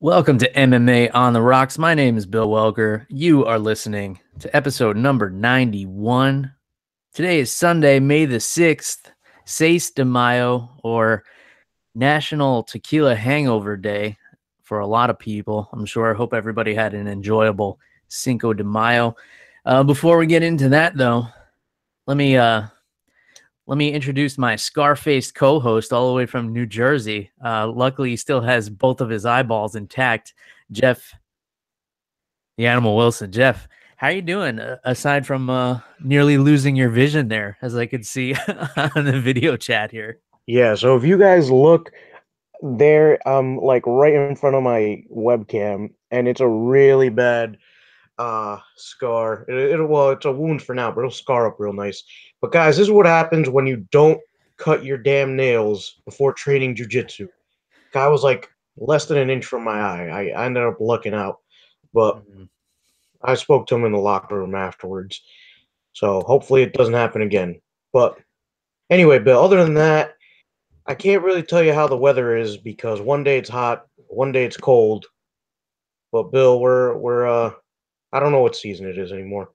Welcome to MMA on the Rocks. My name is Bill Welker. You are listening to episode number 91. Today is Sunday, May the 6th, 6 de Mayo, or National Tequila Hangover Day for a lot of people. I'm sure. I hope everybody had an enjoyable Cinco de Mayo. Before we get into that, though, let me introduce my scar-faced co-host all the way from New Jersey. Luckily, he still has both of his eyeballs intact. Jeff, the Animal Wilson. Jeff, how are you doing? Aside from nearly losing your vision there, as I could see on the video chat here. Yeah, so if you guys look there, like right in front of my webcam, and it's a really bad scar. Well, it's a wound for now, but it'll scar up real nice. But guys, this is what happens when you don't cut your damn nails before training jujitsu. Guy was like less than an inch from my eye. I ended up lucking out, but I spoke to him in the locker room afterwards. So hopefully it doesn't happen again. But anyway, Bill, other than that, I can't really tell you how the weather is because one day it's hot, one day it's cold. But Bill, we're I don't know what season it is anymore.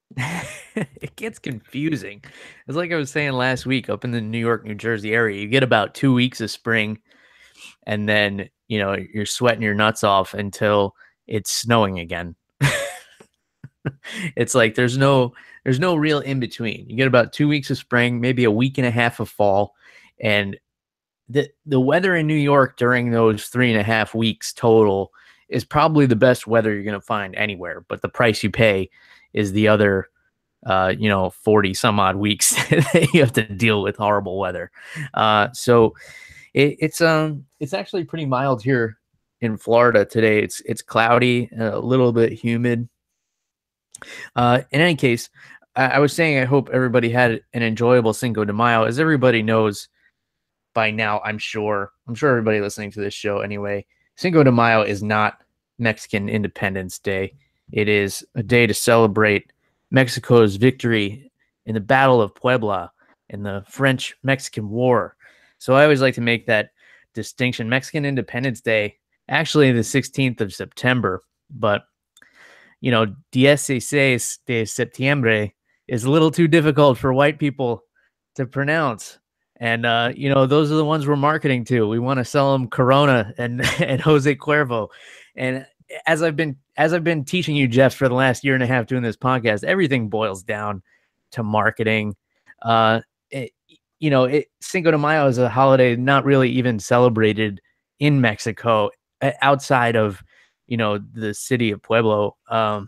It gets confusing. It's like I was saying last week up in the New York, New Jersey area. You get about 2 weeks of spring, and then you're sweating your nuts off until it's snowing again. It's like there's no real in between. You get about 2 weeks of spring, maybe a week and a half of fall, and the weather in New York during those 3.5 weeks total is probably the best weather you're going to find anywhere. But the price you pay is the other 40 some odd weeks that you have to deal with horrible weather. So it's actually pretty mild here in Florida today. It's cloudy, a little bit humid. In any case, I was saying I hope everybody had an enjoyable Cinco de Mayo. As everybody knows by now, I'm sure everybody listening to this show anyway, Cinco de Mayo is not Mexican Independence Day. It is a day to celebrate Mexico's victory in the Battle of Puebla in the French-Mexican War. So I always like to make that distinction. Mexican Independence Day, actually the 16th of September, but 16 de septiembre is a little too difficult for white people to pronounce. And, those are the ones we're marketing to. We want to sell them Corona and Jose Cuervo. And as I've been teaching you, Jeff, for the last year and a half doing this podcast, everything boils down to marketing. Cinco de Mayo is a holiday not really even celebrated in Mexico outside of, the city of Pueblo, or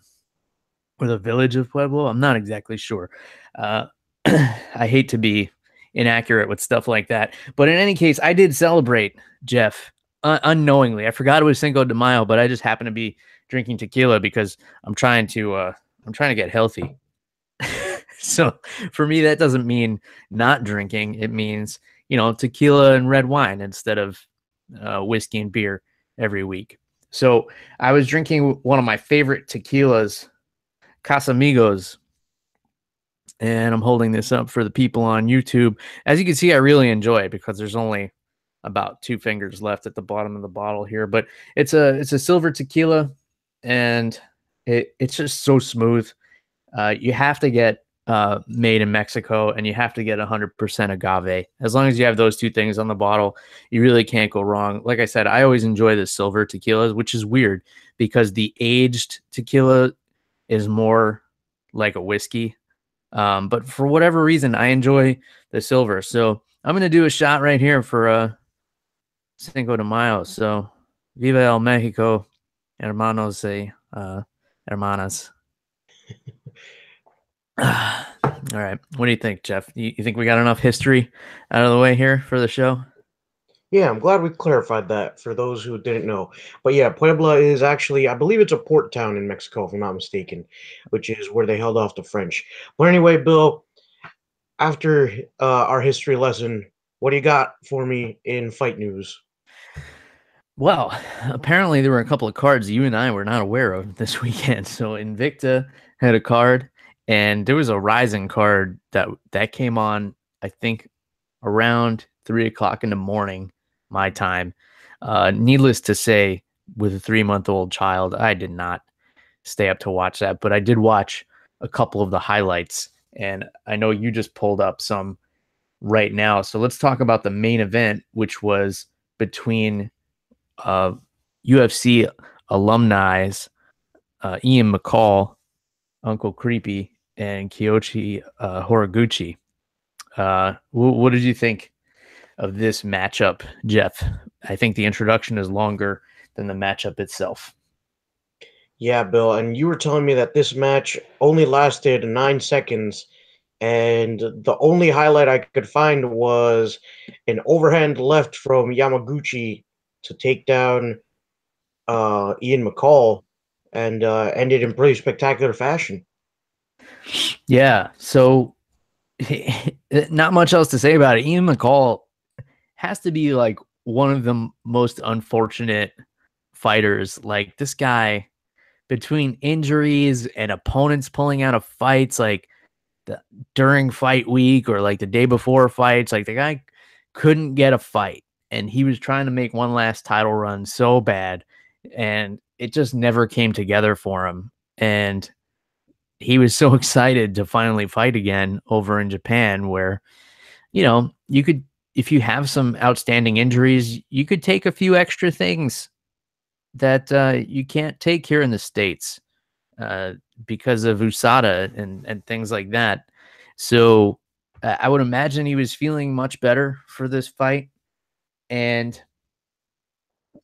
the village of Pueblo. I'm not exactly sure. I hate to be inaccurate with stuff like that. But in any case, I did celebrate, Jeff, unknowingly. I forgot it was Cinco de Mayo, but I just happened to be drinking tequila because I'm trying to get healthy. So for me, that doesn't mean not drinking. It means, tequila and red wine instead of whiskey and beer every week. So I was drinking one of my favorite tequilas, Casamigos, and I'm holding this up for the people on YouTube. As you can see, I really enjoy it because there's only about 2 fingers left at the bottom of the bottle here, but it's a silver tequila, and it's just so smooth. You have to get made in Mexico, and you have to get 100% agave. As long as you have those 2 things on the bottle, you really can't go wrong. Like I said, I always enjoy the silver tequilas, which is weird because the aged tequila is more like a whiskey. But for whatever reason, I enjoy the silver. So I'm going to do a shot right here for Cinco de Mayo. So Viva el Mexico, hermanos y hermanas. All right. What do you think, Jeff? You think we got enough history out of the way here for the show? Yeah, I'm glad we clarified that for those who didn't know. But yeah, Puebla is actually, I believe it's a port town in Mexico, if I'm not mistaken, which is where they held off the French. But anyway, Bill, after our history lesson, what do you got for me in fight news? Well, apparently there were a couple of cards you and I were not aware of this weekend. So Invicta had a card, and there was a Rizin card that came on, I think, around 3 o'clock in the morning, my time. Needless to say, with a 3-month-old child, I did not stay up to watch that, but I did watch a couple of the highlights, and I know you just pulled up some right now. So let's talk about the main event, which was between uh, UFC alumni Ian McCall, Uncle Creepy, and Kyoichi Horiguchi. What did you think of this matchup, Jeff? I think the introduction is longer than the matchup itself. Yeah, Bill, and you were telling me that this match only lasted 9 seconds, and the only highlight I could find was an overhand left from Yamaguchi to take down Ian McCall, and ended in pretty spectacular fashion. Yeah, so not much else to say about it. Ian McCall has to be like one of the most unfortunate fighters. Like this guy, between injuries and opponents pulling out of fights, like during fight week or like the day before fights, like the guy couldn't get a fight, and he was trying to make one last title run so bad, and it just never came together for him. And he was so excited to finally fight again over in Japan, where you could, if you have some outstanding injuries, you could take a few extra things that you can't take here in the States uh, because of USADA and things like that. So I would imagine he was feeling much better for this fight. And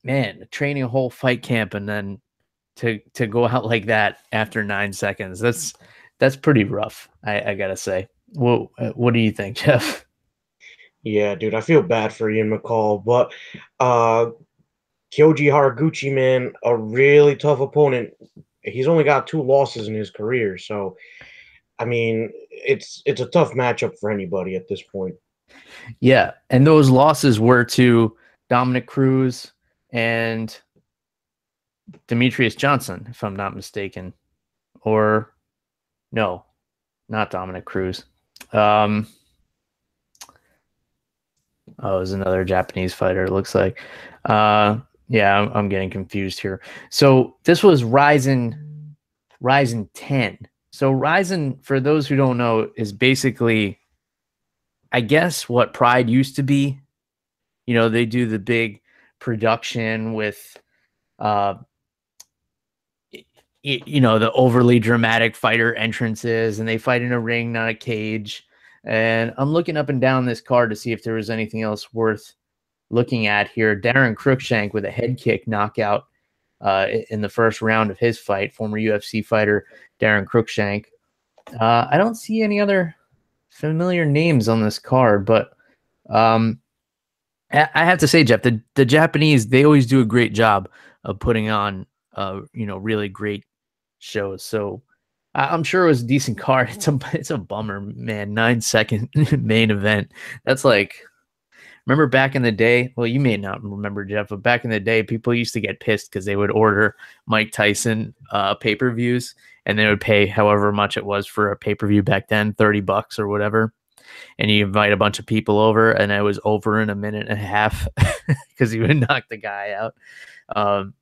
man, training a whole fight camp and then to go out like that after 9 seconds, that's pretty rough. I gotta say. What do you think, Jeff? Yeah, dude, I feel bad for Ian McCall, but uh, Kyoji Haraguchi, man, a really tough opponent. He's only got 2 losses in his career, so I mean, it's a tough matchup for anybody at this point. Yeah, and those losses were to Dominic Cruz and Demetrius Johnson, if I'm not mistaken. Or no, not Dominic Cruz. Um, oh, it was another Japanese fighter, it looks like. Yeah, I'm getting confused here. So this was Rizin 10. So Rizin, for those who don't know, is basically, I guess, what Pride used to be. They do the big production with uh the overly dramatic fighter entrances, and they fight in a ring, not a cage. And I'm looking up and down this card to see if there was anything else worth looking at here. Darren Cruikshank with a head kick knockout in the first round of his fight, former UFC fighter Darren Cruikshank. I don't see any other familiar names on this card, but um, I have to say, Jeff, the Japanese, they always do a great job of putting on really great shows. So I'm sure it was a decent card. It's a bummer, man. 9 second main event. That's like, remember back in the day? Well, you may not remember, Jeff, but back in the day, people used to get pissed because they would order Mike Tyson pay-per-views, and they would pay however much it was for a pay-per-view back then, $30 or whatever. And you invite a bunch of people over, and it was over in a minute and a half because he would knock the guy out.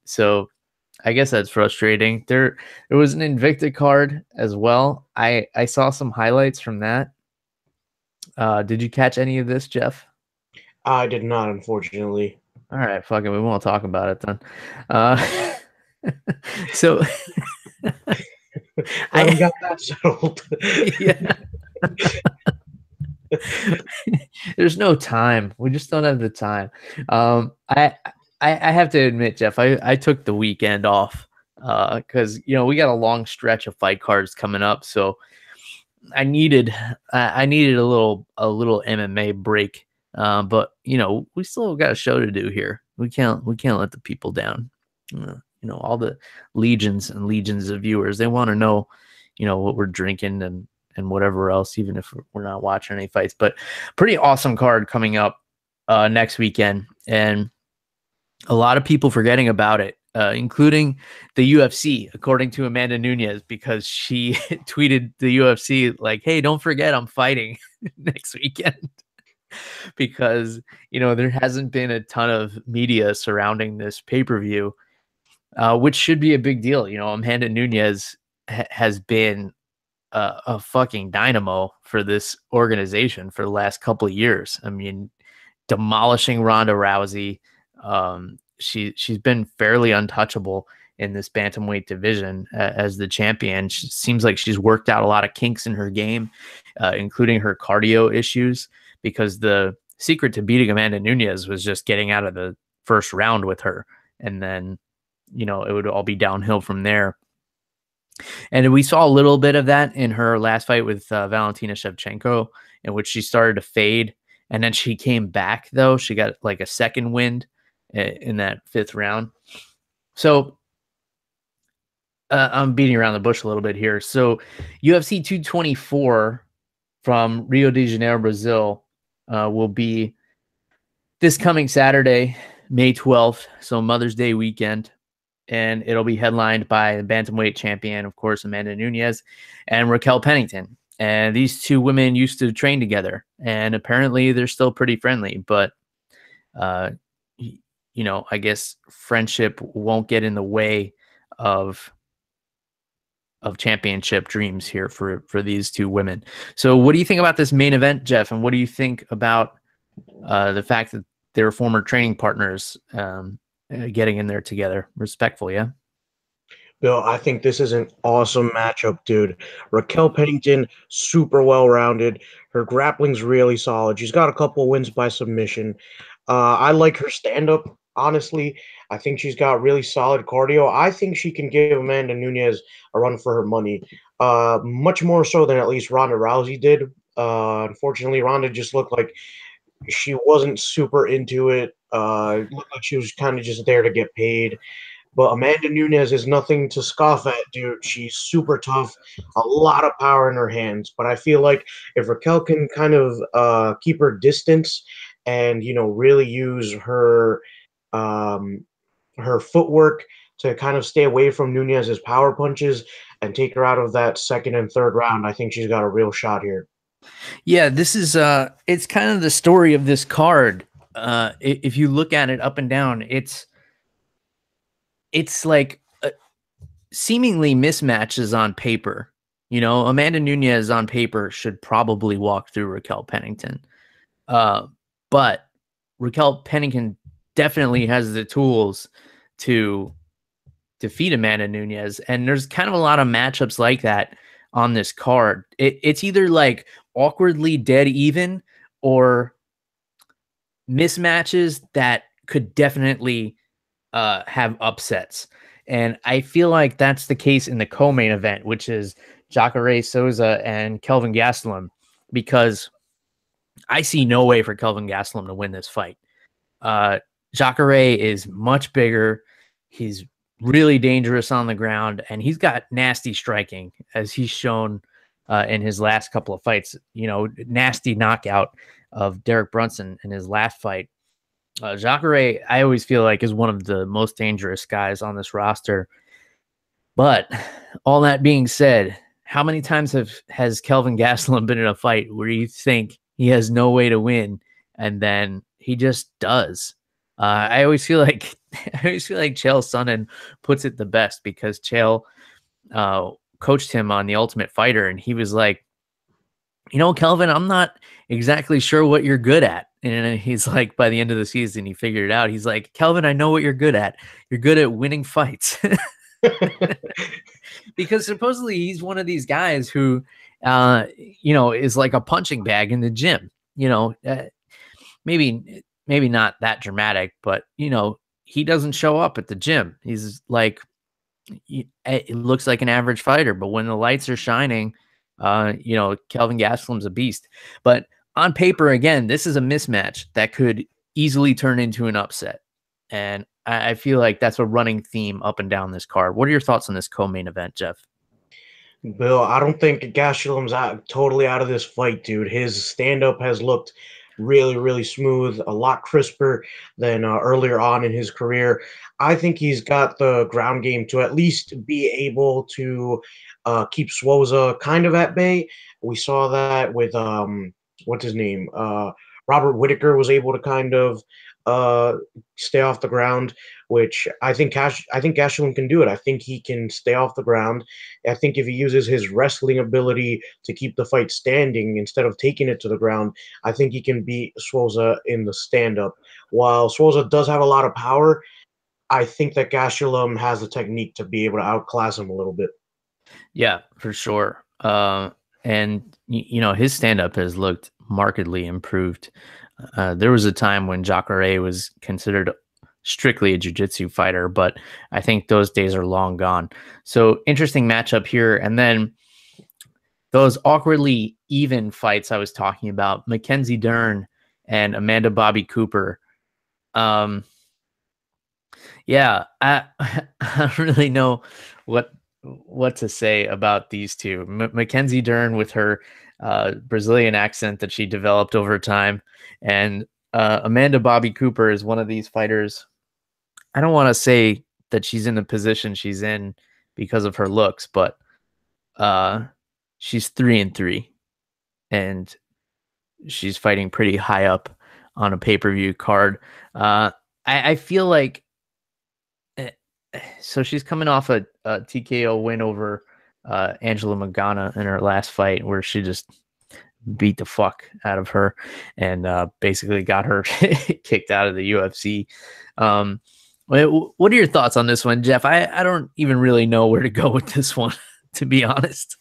So I guess that's frustrating. There was an Invicta card as well. I saw some highlights from that. Did you catch any of this, Jeff? I did not, unfortunately. All right, fuck it. We won't talk about it then. Uh, so Well, we I got that settled. yeah. There's no time. We just don't have the time. I have to admit, Jeff, I took the weekend off because we got a long stretch of fight cards coming up, so I needed a little MMA break. But we still got a show to do here. We can't let the people down. All the legions and legions of viewers, they want to know, what we're drinking and whatever else, even if we're not watching any fights. But pretty awesome card coming up next weekend, and a lot of people forgetting about it, including the UFC, according to Amanda Nunez, because she tweeted the UFC like, "Hey, don't forget I'm fighting next weekend." Because there hasn't been a ton of media surrounding this pay-per-view, which should be a big deal. Amanda Nunez has been a fucking dynamo for this organization for the last couple of years. I mean, demolishing Ronda Rousey. She's been fairly untouchable in this bantamweight division as the champion. She seems like she's worked out a lot of kinks in her game, including her cardio issues. Because the secret to beating Amanda Nunez was just getting out of the first round with her, and then it would all be downhill from there. And we saw a little bit of that in her last fight with Valentina Shevchenko, in which she started to fade. And then she came back, though. She got like a second wind in that fifth round. So I'm beating around the bush a little bit here. So UFC 224 from Rio de Janeiro, Brazil, will be this coming Saturday, May 12th. So Mother's Day weekend. And it'll be headlined by the bantamweight champion, of course, Amanda Nunez, and Raquel Pennington. And these two women used to train together, and apparently they're still pretty friendly. But, I guess friendship won't get in the way of championship dreams here for these two women. So, what do you think about this main event, Jeff? And what do you think about the fact that they were former training partners? Getting in there together. Respectful, yeah? Bill, I think this is an awesome matchup, dude. Raquel Pennington, super well rounded. Her grappling's really solid. She's got a couple wins by submission. I like her stand up, honestly. I think she's got really solid cardio. I think she can give Amanda Nunez a run for her money, much more so than at least Ronda Rousey did. Unfortunately, Ronda just looked like she wasn't super into it. It looked like she was kind of just there to get paid. But Amanda Nunez is nothing to scoff at, dude. She's super tough, a lot of power in her hands. But I feel like if Raquel can kind of keep her distance and really use her footwork to kind of stay away from Nunez's power punches and take her out of that second and third round, I think she's got a real shot here. Yeah, this is it's kind of the story of this card. If you look at it up and down, it's like seemingly mismatches on paper. Amanda Nunez on paper should probably walk through Raquel Pennington. But Raquel Pennington definitely has the tools to defeat Amanda Nunez. And there's kind of a lot of matchups like that on this card. It's either like awkwardly dead even or mismatches that could definitely have upsets. And I feel like that's the case in the co-main event, which is Jacare Souza and Kelvin Gastelum, because I see no way for Kelvin Gastelum to win this fight. Jacare is much bigger. He's really dangerous on the ground, and he's got nasty striking, as he's shown in his last couple of fights. Nasty knockout of Derek Brunson in his last fight. Jacare, I always feel like, is one of the most dangerous guys on this roster. But all that being said, how many times has Kelvin Gastelum been in a fight where you think he has no way to win, and then he just does? I always feel like Chael Sonnen puts it the best, because Chael coached him on The Ultimate Fighter, and he was like, Kelvin, I'm not exactly sure what you're good at. And he's like, by the end of the season, he figured it out. He's like, Kelvin, I know what you're good at. You're good at winning fights. Because supposedly he's one of these guys who, is like a punching bag in the gym. Maybe not that dramatic, but he doesn't show up at the gym. He's like, it looks like an average fighter, but when the lights are shining, Kelvin Gastelum's a beast. But on paper, again, this is a mismatch that could easily turn into an upset. And I feel like that's a running theme up and down this card. What are your thoughts on this co-main event, Jeff? Bill, I don't think Gastelum's totally out of this fight, dude. His stand-up has looked really, really smooth, a lot crisper than earlier on in his career. I think he's got the ground game to at least be able to keep Swoza kind of at bay. We saw that with what's his name? Robert Whitaker was able to kind of uh, stay off the ground, which I think Gastelum can do it. I think he can stay off the ground. I think if he uses his wrestling ability to keep the fight standing instead of taking it to the ground, I think he can beat Swoza in the stand up. While Swoza does have a lot of power, I think that Gastelum has the technique to be able to outclass him a little bit. Yeah, for sure. And his stand up has looked markedly improved. There was a time when Jacare was considered strictly a jiu-jitsu fighter, but I think those days are long gone. So interesting matchup here. And then those awkwardly even fights I was talking about, Mackenzie Dern and Amanda Bobby Cooper. Um, yeah, I don't really know what what to say about these two. Mackenzie Dern with her Brazilian accent that she developed over time, and Amanda Bobby Cooper is one of these fighters. I don't want to say that she's in the position she's in because of her looks, but uh, she's 3-3, and she's fighting pretty high up on a pay-per-view card. I feel like so she's coming off a TKO win over Angela Magana in her last fight, where she just beat the fuck out of her and basically got her kicked out of the UFC. Um, what are your thoughts on this one, Jeff? I don't even really know where to go with this one, to be honest.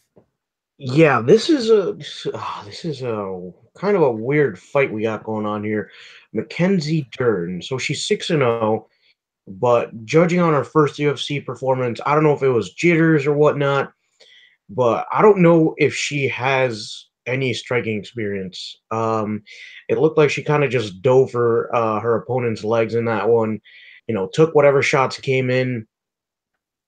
Yeah, this is a kind of a weird fight we got going on here. Mackenzie Dern. So she's 6-0, but judging on her first UFC performance, I don't know if it was jitters or whatnot, but I don't know if she has any striking experience. It looked like she kind of just dove for her opponent's legs in that one, took whatever shots came in,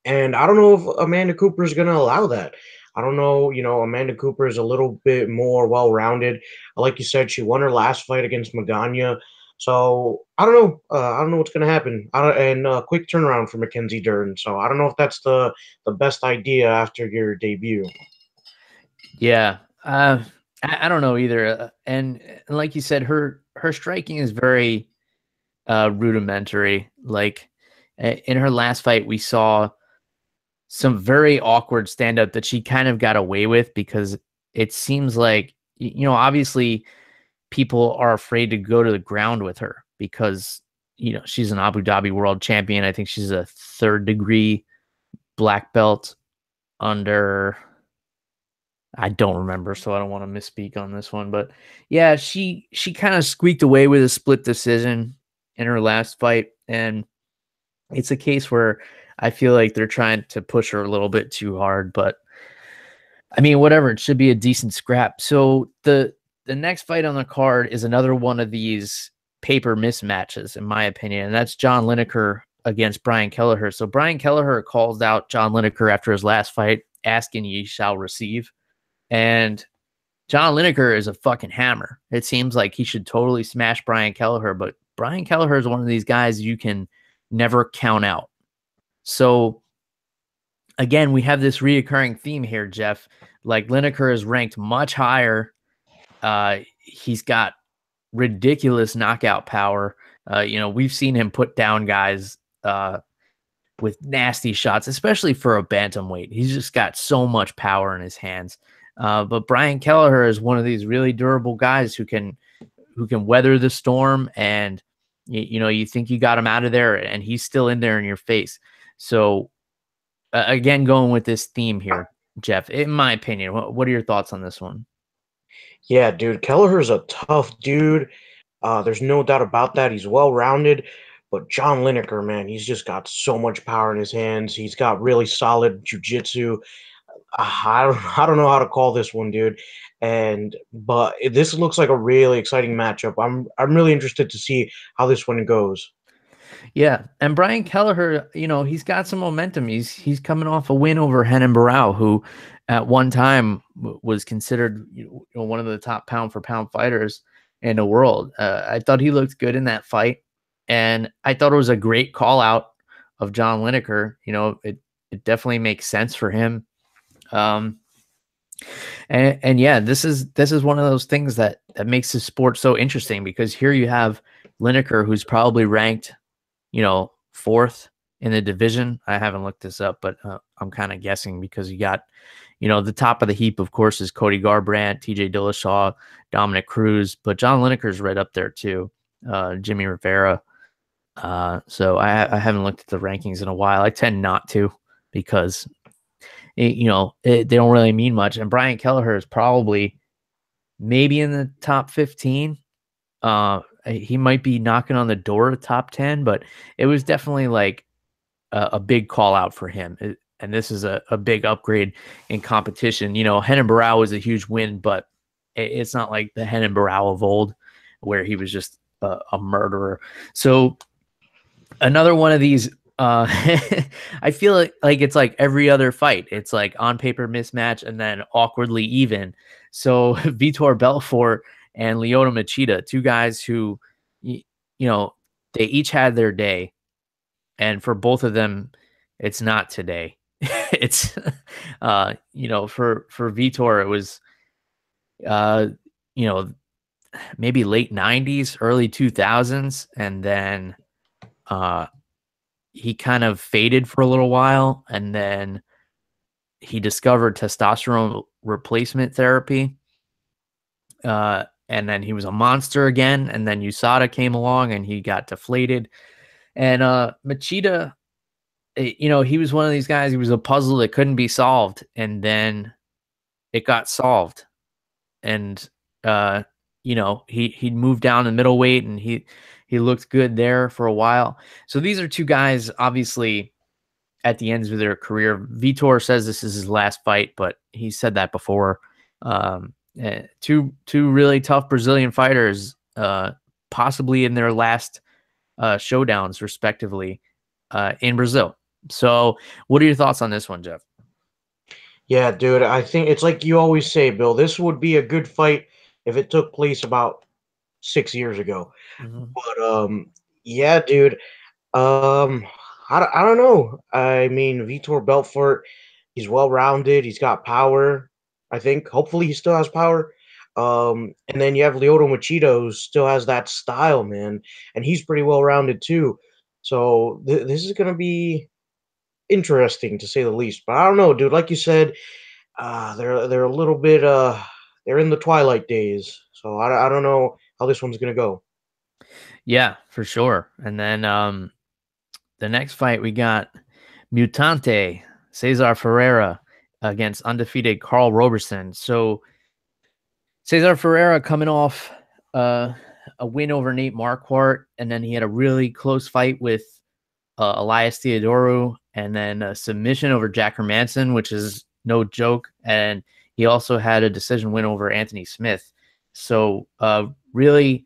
and I don't know if Amanda Cooper is going to allow that. I don't know. Amanda Cooper is a little bit more well rounded. Like you said, she won her last fight against Magana. So I don't know. I don't know what's going to happen. And quick turnaround for Mackenzie Dern. So I don't know if that's the best idea after your debut. Yeah, I don't know either. And like you said, her striking is very rudimentary. Like in her last fight, we saw some very awkward stand up that she kind of got away with because it seems like, obviously people are afraid to go to the ground with her because, she's an Abu Dhabi world champion. I think she's a third degree black belt under, I don't remember, so I don't want to misspeak on this one. But yeah, she kind of squeaked away with a split decision in her last fight. And it's a case where I feel like they're trying to push her a little bit too hard, but I mean, whatever. It should be a decent scrap. So the next fight on the card is another one of these paper mismatches, in my opinion, and that's John Lineker against Brian Kelleher. So Brian Kelleher calls out John Lineker after his last fight, asking ye shall receive. And John Lineker is a fucking hammer. It seems like he should totally smash Brian Kelleher, but Brian Kelleher is one of these guys you can never count out. So again, we have this reoccurring theme here, Jeff. Like Lineker is ranked much higher. He's got ridiculous knockout power. We've seen him put down guys with nasty shots, especially for a bantamweight. He's just got so much power in his hands. But Brian Kelleher is one of these really durable guys who can weather the storm, and you think you got him out of there, and he's still in there in your face. So again, going with this theme here, Jeff, in my opinion, what are your thoughts on this one? Yeah, dude, Kelleher's a tough dude. There's no doubt about that. He's well rounded, but John Lineker, man, he's just got so much power in his hands. He's got really solid jujitsu. I don't know how to call this one, dude. But this looks like a really exciting matchup. I'm really interested to see how this one goes. Yeah, and Brian Kelleher, he's got some momentum. He's coming off a win over Henan Barao, who at one time was considered one of the top pound for pound fighters in the world. I thought he looked good in that fight, and I thought it was a great call out of John Lineker. It definitely makes sense for him. And yeah, this is one of those things that makes the sport so interesting, because here you have Lineker, who's probably ranked, fourth in the division. I haven't looked this up, but I'm kind of guessing because you got, the top of the heap, of course, is Cody Garbrandt, TJ Dillashaw, Dominic Cruz, but John Lineker's right up there too. Jimmy Rivera. So I haven't looked at the rankings in a while. I tend not to because, they don't really mean much. And Brian Kelleher is probably maybe in the top 15. He might be knocking on the door of top 10, but it was definitely like a big call out for him. And this is a big upgrade in competition. Renan Barão was a huge win, but it's not like the Renan Barão of old where he was just a murderer. So another one of these, I feel like it's like every other fight. It's like on paper mismatch and then awkwardly even. So Vitor Belfort and Lyoto Machida, two guys who, they each had their day. And for both of them, it's not today. It's, for Vitor, it was, uh, you know, maybe late 90s, early 2000s. And then he kind of faded for a little while. And then he discovered testosterone replacement therapy. And then he was a monster again. And then USADA came along and he got deflated. And Machida, he was one of these guys. He was a puzzle that couldn't be solved. And then it got solved. And, he'd moved down to middleweight and he looked good there for a while. So these are two guys, obviously, at the ends of their career. Vitor says this is his last fight, but he said that before. Two really tough Brazilian fighters, possibly in their last showdowns, respectively, in Brazil. So what are your thoughts on this one, Jeff? Yeah, dude, I think it's like you always say, Bill. This would be a good fight if it took place about 6 years ago. Mm-hmm. But yeah, dude. Um, I don't know. I mean, Vitor Belfort, he's well rounded. He's got power. I think. Hopefully, he still has power. And then you have Lyoto Machida, who still has that style, man, and he's pretty well rounded too. So this is gonna be interesting to say the least. But I don't know, dude. Like you said, they're a little bit they're in the twilight days. So I don't know how this one's gonna go. Yeah, for sure. And then the next fight we got Mutante Cesar Ferreira against undefeated Carl Roberson. So Cesar Ferreira coming off a win over Nate Marquardt, and then he had a really close fight with Elias Theodorou, and then a submission over Jack Hermanson, which is no joke. And he also had a decision win over Anthony Smith. So really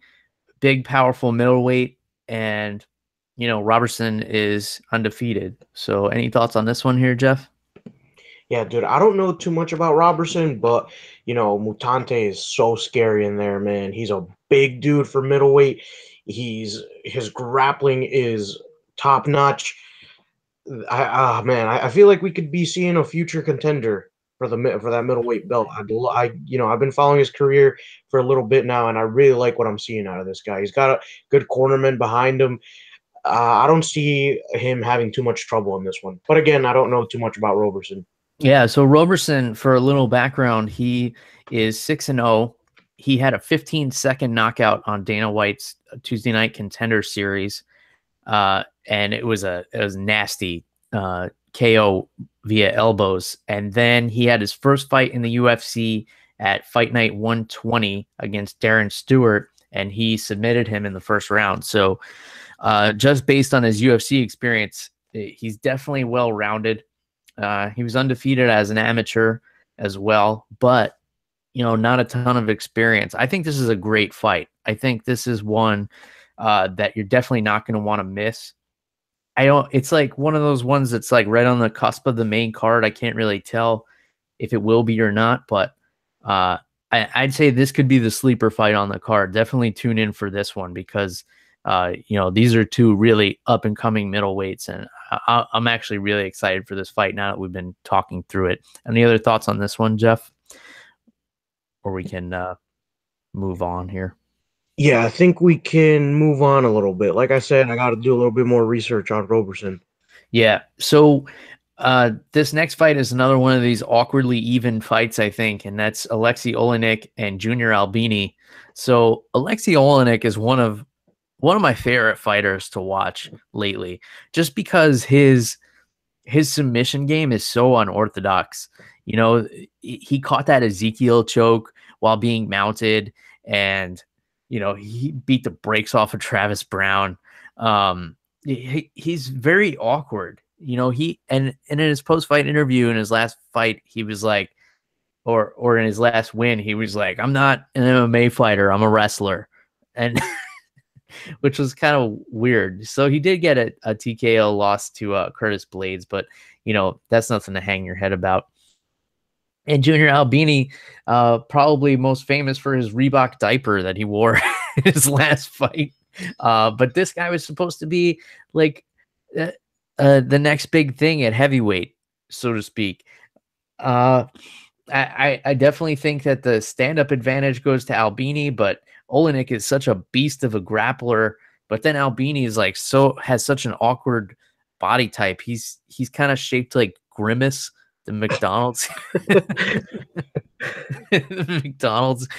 big, powerful middleweight, and Robertson is undefeated. So any thoughts on this one here, Jeff? Yeah, dude, I don't know too much about Robertson, but Mutante is so scary in there, man. He's a big dude for middleweight. His grappling is top notch. I feel like we could be seeing a future contender for that middleweight belt. I've been following his career for a little bit now, and I really like what I'm seeing out of this guy. He's got a good cornerman behind him. I don't see him having too much trouble in this one. But again, I don't know too much about Robertson. Yeah, so Roberson, for a little background, he is 6-0. He had a 15-second knockout on Dana White's Tuesday Night Contender Series, and it was nasty KO via elbows. And then he had his first fight in the UFC at Fight Night 120 against Darren Stewart, and he submitted him in the first round. So just based on his UFC experience, he's definitely well-rounded. He was undefeated as an amateur as well, but not a ton of experience. I think this is a great fight. I think this is one that you're definitely not going to want to miss. It's like one of those ones that's like right on the cusp of the main card. I can't really tell if it will be or not, but I'd say this could be the sleeper fight on the card. Definitely tune in for this one because these are two really up and coming middleweights, and I'm actually really excited for this fight now that we've been talking through it. Any other thoughts on this one, Jeff? Or we can move on here. Yeah, I think we can move on a little bit. Like I said, I got to do a little bit more research on Roberson. Yeah. So this next fight is another one of these awkwardly even fights, I think, and that's Alexei Olenek and Junior Albini. So Alexei Olenek is one of my favorite fighters to watch lately, just because his submission game is so unorthodox. You know, he caught that Ezekiel choke while being mounted, and he beat the brakes off of Travis Brown. He's very awkward. And in his post fight interview in his last fight, he was like, or in his last win, he was like, "I'm not an MMA fighter. I'm a wrestler," and which was kind of weird. So he did get a TKO loss to Curtis Blades, but that's nothing to hang your head about. And Junior Albini, probably most famous for his Reebok diaper that he wore in his last fight. But this guy was supposed to be like the next big thing at heavyweight, so to speak. I definitely think that the stand-up advantage goes to Albini, but Olenek is such a beast of a grappler. But then Albini is has such an awkward body type. He's kind of shaped like Grimace, the McDonald's, the McDonald's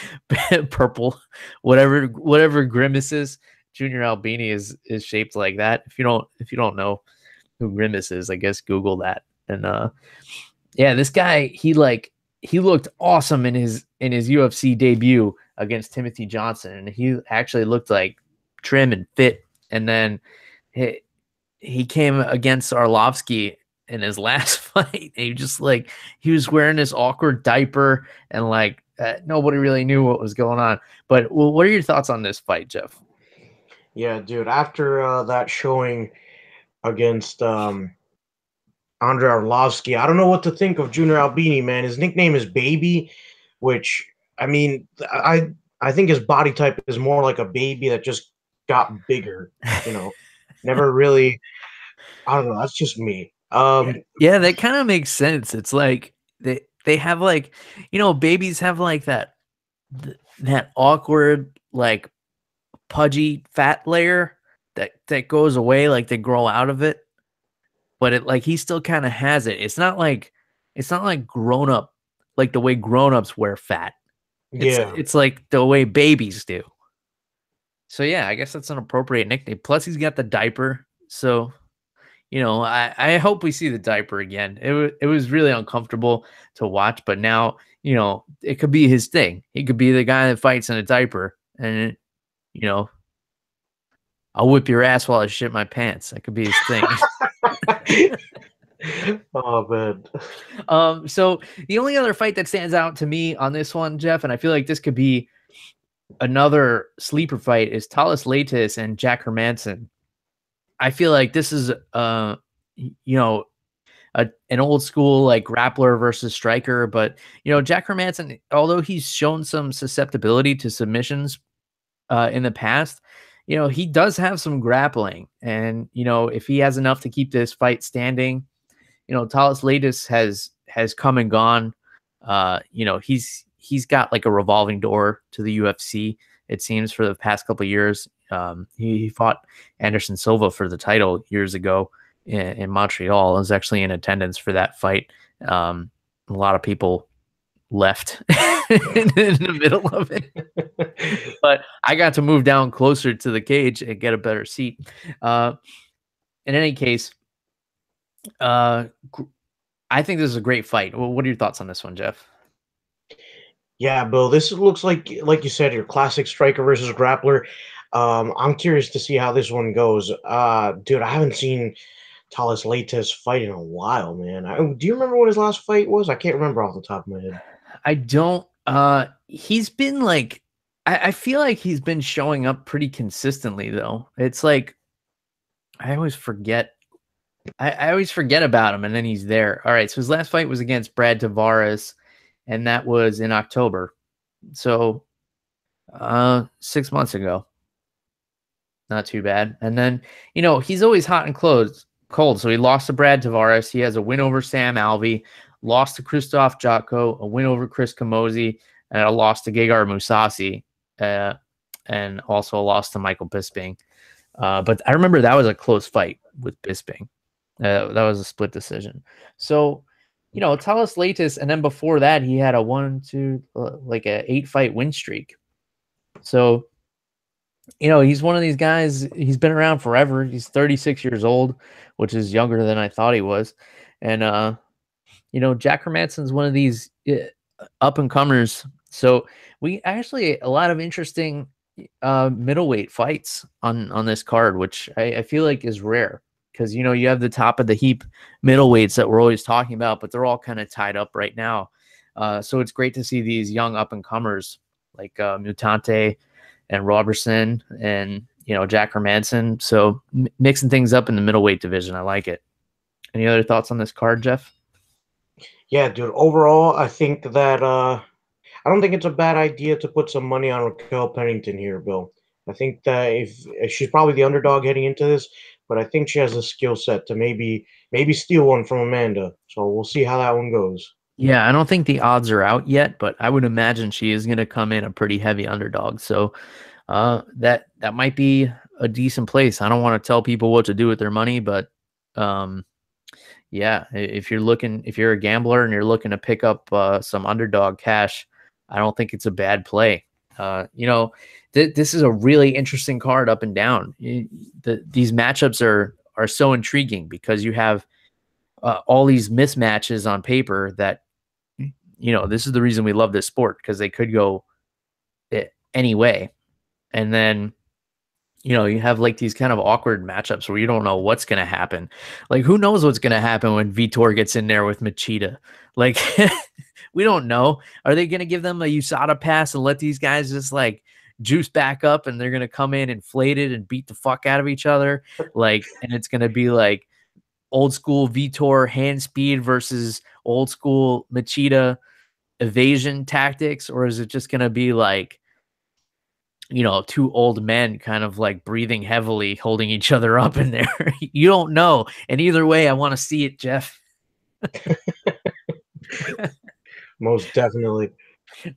purple, whatever Grimace is. Junior Albini is shaped like that. If you don't know who Grimace is, I guess Google that. And yeah, this guy, he looked awesome in his UFC debut against Timothy Johnson, and he actually looked like trim and fit. And then he came against Arlovsky in his last fight. And he was wearing this awkward diaper, and nobody really knew what was going on. But what are your thoughts on this fight, Jeff? Yeah, dude. After that showing against Andrei Arlovsky, I don't know what to think of Junior Albini, man. His nickname is Baby, which I mean, I think his body type is more like a baby that just got bigger. You know, never really. I don't know. That's just me. Yeah, that kind of makes sense. It's like they have babies have that awkward pudgy fat layer that goes away, like they grow out of it, but he still kind of has it. It's not like grown up, like the way grown-ups wear fat. Yeah. It's like the way babies do. So yeah, I guess that's an appropriate nickname. Plus he's got the diaper. So I hope we see the diaper again. It was really uncomfortable to watch, but now it could be his thing. He could be the guy that fights in a diaper, and I'll whip your ass while I shit my pants. That could be his thing. Oh man. So the only other fight that stands out to me on this one, Jeff, and I feel like this could be another sleeper fight, is Talis Latis and Jack Hermanson. I feel like this is an old school grappler versus striker, but Jack Hermanson, although he's shown some susceptibility to submissions in the past, he does have some grappling, and if he has enough to keep this fight standing, Talis Latis has come and gone. He's got a revolving door to the UFC, it seems, for the past couple of years. He fought Anderson Silva for the title years ago in Montreal. I was actually in attendance for that fight. A lot of people left in the middle of it, but I got to move down closer to the cage and get a better seat. In any case, I think this is a great fight. Well, what are your thoughts on this one, Jeff? Yeah, Bill, this looks like you said, your classic striker versus grappler. I'm curious to see how this one goes. Dude, I haven't seen Talis Latis fight in a while, man. Do you remember what his last fight was? I can't remember off the top of my head. I don't. He's been I feel like he's been showing up pretty consistently, though. It's like I always forget. I always forget about him, and then he's there. All right, so his last fight was against Brad Tavares, and that was in October. So 6 months ago. Not too bad. And then, he's always hot and cold. So he lost to Brad Tavares. He has a win over Sam Alvey, lost to Christoph Jotko, a win over Chris Camozzi, and a loss to Gegard Mousasi. and also lost to Michael Bisping. But I remember that was a close fight with Bisping. That was a split decision. So, tell us latest. And then before that, he had a like a 8-fight win streak. So, he's one of these guys. He's been around forever. He's 36 years old, which is younger than I thought he was. And, Jack Hermansson's one of these up and comers. So we actually a lot of interesting middleweight fights on this card, which I feel like is rare because you have the top of the heap middleweights that we're always talking about, but they're all kind of tied up right now. So it's great to see these young up and comers like Mutante and Robertson and Jack Hermansson. So mixing things up in the middleweight division, I like it. Any other thoughts on this card, Jeff? Yeah, dude. Overall, I think that I don't think it's a bad idea to put some money on Raquel Pennington here, Bill. I think that if she's probably the underdog heading into this, but I think she has a skill set to maybe steal one from Amanda. So we'll see how that one goes. Yeah, I don't think the odds are out yet, but I would imagine she is going to come in a pretty heavy underdog. So that might be a decent place. I don't want to tell people what to do with their money, but yeah, if you're a gambler and you're looking to pick up some underdog cash, I don't think it's a bad play. This is a really interesting card up and down. These matchups are so intriguing because you have all these mismatches on paper that, this is the reason we love this sport because they could go any way. And then, you have like these kind of awkward matchups where you don't know what's going to happen. Like, who knows what's going to happen when Vitor gets in there with Machida? Like, we don't know. Are they going to give them a USADA pass and let these guys just like juice back up and they're going to come in inflated and beat the fuck out of each other? Like, and it's going to be like old school Vitor hand speed versus old school Machida evasion tactics? Or is it just going to be like, two old men kind of like breathing heavily, holding each other up in there? You don't know. And either way, I want to see it, Jeff. Most definitely.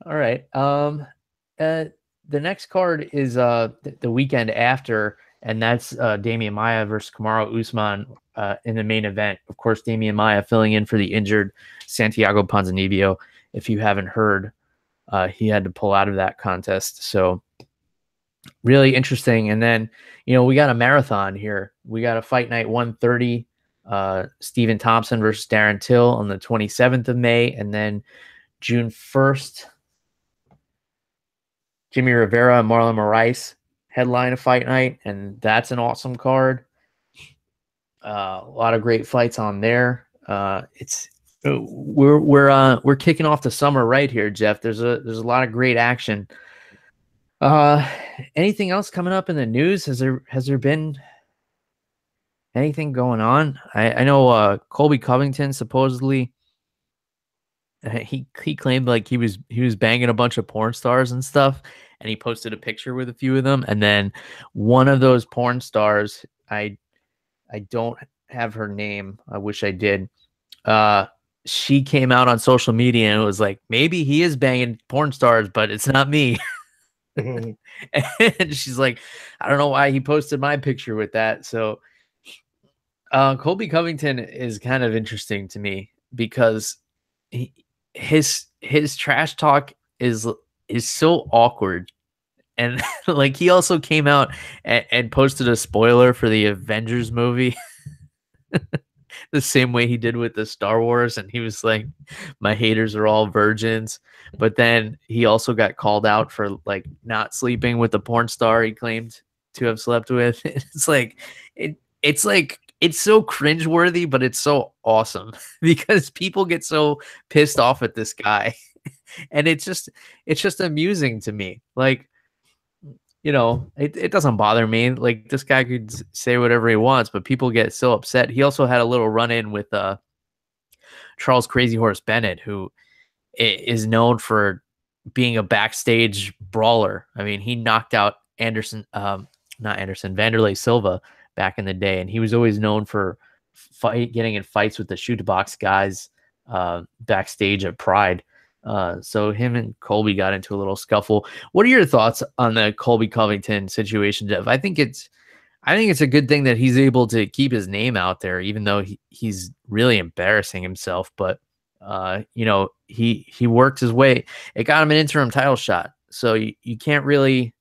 All right. The next card is the weekend after, and that's Damian Maia versus Kamaru Usman in the main event. Of course, Damian Maia filling in for the injured Santiago Ponzinibbio. If you haven't heard, he had to pull out of that contest. So really interesting. And then, we got a marathon here. We got a fight night 130, Stephen Thompson versus Darren Till on the 27th of May. And then June 1st, Jimmy Rivera and Marlon Moraes headline a fight night. And that's an awesome card. A lot of great fights on there. We're kicking off the summer right here, Jeff. There's a lot of great action. Anything else coming up in the news? Has there been anything going on? I know Colby Covington supposedly he claimed like he was banging a bunch of porn stars and stuff, and he posted a picture with a few of them, and then one of those porn stars, I don't have her name. I wish I did. She came out on social media and it was like, maybe he is banging porn stars, but it's not me. And she's like, I don't know why he posted my picture with that. So Colby Covington is kind of interesting to me because his trash talk is so awkward. And like he also came out and posted a spoiler for the Avengers movie the same way he did with the Star Wars. And he was like, my haters are all virgins. But then he also got called out for like not sleeping with the porn star he claimed to have slept with. It's like, it's so cringeworthy, but it's so awesome because people get so pissed off at this guy. And it's just amusing to me. Like, it doesn't bother me. Like, this guy could say whatever he wants, but people get so upset. He also had a little run-in with Charles Crazy Horse Bennett, who is known for being a backstage brawler. I mean, he knocked out Vanderlei Silva back in the day, and he was always known for getting in fights with the shoot box guys backstage at Pride. So him and Colby got into a little scuffle. What are your thoughts on the Colby Covington situation, Jeff? I think it's a good thing that he's able to keep his name out there, even though he's really embarrassing himself. But he worked his way. It got him an interim title shot, so you can't really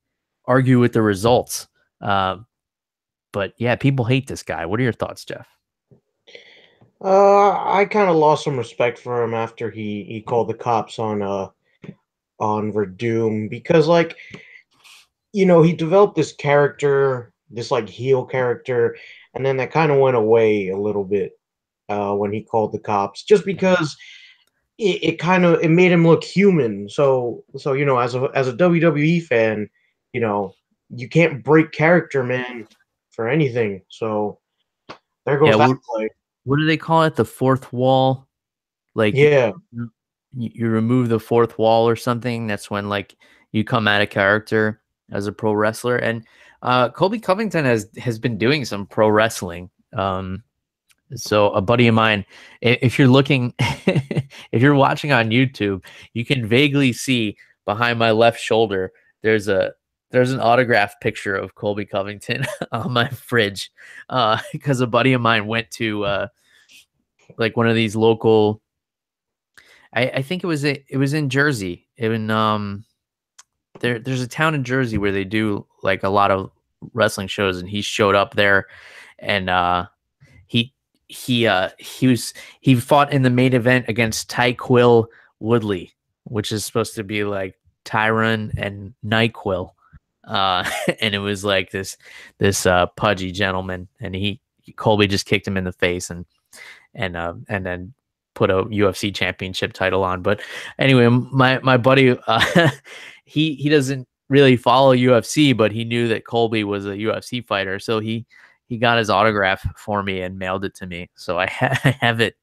argue with the results. But yeah, people hate this guy. What are your thoughts, Jeff? I kind of lost some respect for him after he called the cops on Verdum because like he developed this character, this like heel character, and then that kind of went away a little bit when he called the cops, just because it kind of it made him look human. So as a WWE fan, you know you can't break character, man, for anything. So there Yeah, goes that play. what do they call it? The fourth wall? Like Yeah, you remove the fourth wall or something. That's when like you come out of character as a pro wrestler. And Colby Covington has been doing some pro wrestling. So a buddy of mine, if you're looking, if you're watching on YouTube, you can vaguely see behind my left shoulder. There's a there's an autographed picture of Colby Covington on my fridge, because a buddy of mine went to like one of these local. I think it was in Jersey. There's a town in Jersey where they do like a lot of wrestling shows, and he showed up there, and he he fought in the main event against Tyquil Woodley, which is supposed to be like Tyron and Nyquil. And it was like this pudgy gentleman, and Colby just kicked him in the face and then put a UFC championship title on. But anyway, my buddy, he doesn't really follow UFC, but he knew that Colby was a UFC fighter, so he got his autograph for me and mailed it to me. So I have it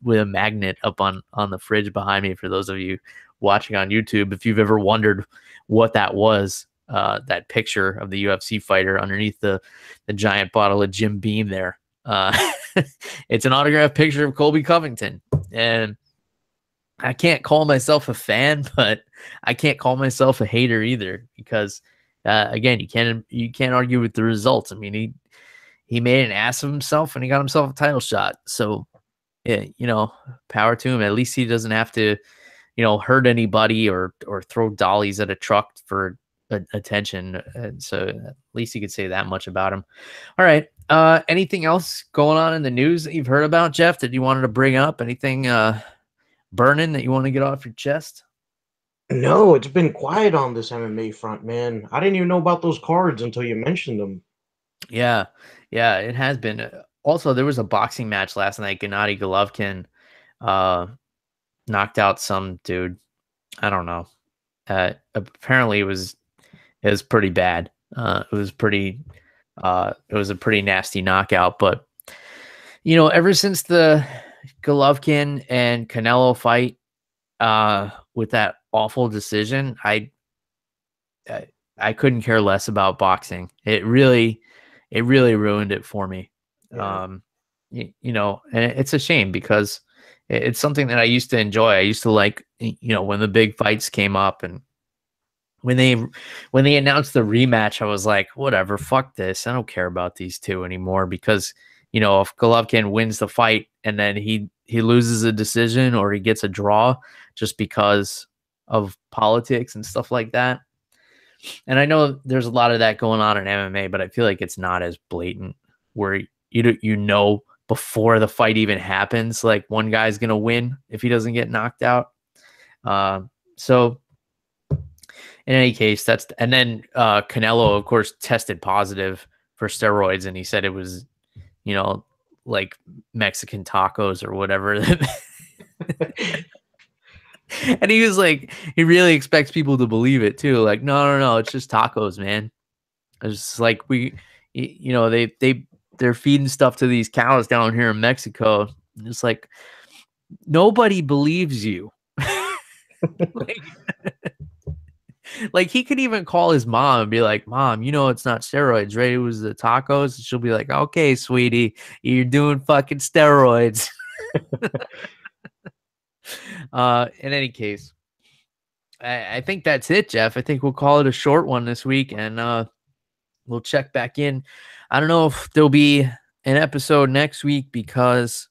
with a magnet up on the fridge behind me. For those of you watching on YouTube, if you've ever wondered what that was, that picture of the UFC fighter underneath the giant bottle of Jim Beam there. It's an autographed picture of Colby Covington, and I can't call myself a fan, but I can't call myself a hater either, because again, you can't argue with the results. I mean, he made an ass of himself and he got himself a title shot. So, yeah, power to him. At least he doesn't have to, hurt anybody or throw dollies at a truck for attention. And so at least you could say that much about him. All right. Anything else going on in the news that you've heard about, Jeff, that you wanted to bring up? Anything burning that you want to get off your chest? no, it's been quiet on this MMA front, man. I didn't even know about those cards until you mentioned them. Yeah. Yeah, it has been. Also, there was a boxing match last night. Gennady Golovkin knocked out some dude. I don't know. Apparently it was pretty bad. It was a pretty nasty knockout. But ever since the Golovkin and Canelo fight, with that awful decision, I couldn't care less about boxing. It really ruined it for me. Yeah. And it's a shame, because it's something that I used to enjoy. I used to like, when the big fights came up, and when they announced the rematch, I was like, whatever, fuck this. I don't care about these two anymore, because if Golovkin wins the fight and then he loses a decision or he gets a draw just because of politics and stuff like that. And I know there's a lot of that going on in MMA, but I feel like it's not as blatant, where before the fight even happens, like one guy's gonna win if he doesn't get knocked out. So in any case, and then Canelo, of course, tested positive for steroids, and he said it was, like Mexican tacos or whatever. And he was like, he really expects people to believe it too. Like, no, it's just tacos, man. It's like they're feeding stuff to these cows down here in Mexico. It's like, nobody believes you. like, like he could even call his mom and be like, Mom, it's not steroids, right? It was the tacos. She'll be like, okay, sweetie, you're doing fucking steroids. In any case, I think that's it, Jeff. I think we'll call it a short one this week, and we'll check back in. I don't know if there'll be an episode next week because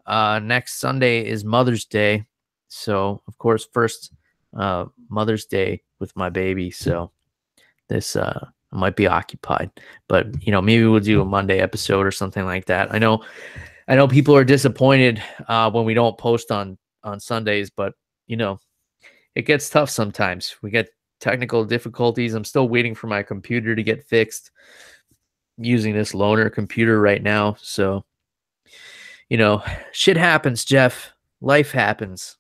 next Sunday is Mother's Day. So, of course, first Mother's Day with my baby. So this might be occupied, but maybe we'll do a Monday episode or something like that. I know people are disappointed when we don't post on Sundays, but it gets tough sometimes. We get technical difficulties. I'm still waiting for my computer to get fixed. I'm using this loaner computer right now. So, shit happens, Jeff. Life happens.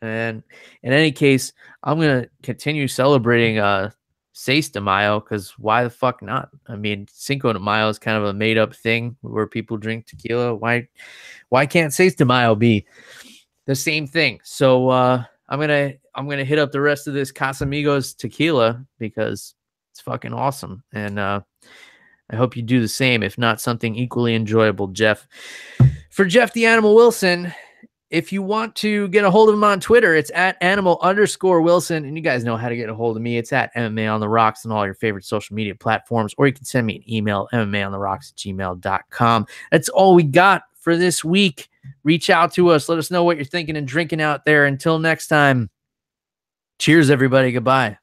And in any case, I'm going to continue celebrating 6 de Mayo because why the fuck not? I mean, Cinco de Mayo is kind of a made up thing where people drink tequila. Why can't 6 de Mayo be the same thing? So I'm gonna hit up the rest of this Casamigos tequila because it's fucking awesome, and I hope you do the same, if not something equally enjoyable, Jeff. For Jeff the Animal Wilson, if you want to get a hold of him on Twitter, it's at @animal_Wilson, and you guys know how to get a hold of me. It's at MMA on the Rocks on all your favorite social media platforms, or you can send me an email, MMAonTheRocks@gmail.com. That's all we got for this week. Reach out to us. Let us know what you're thinking and drinking out there. Until next time, cheers, everybody. Goodbye.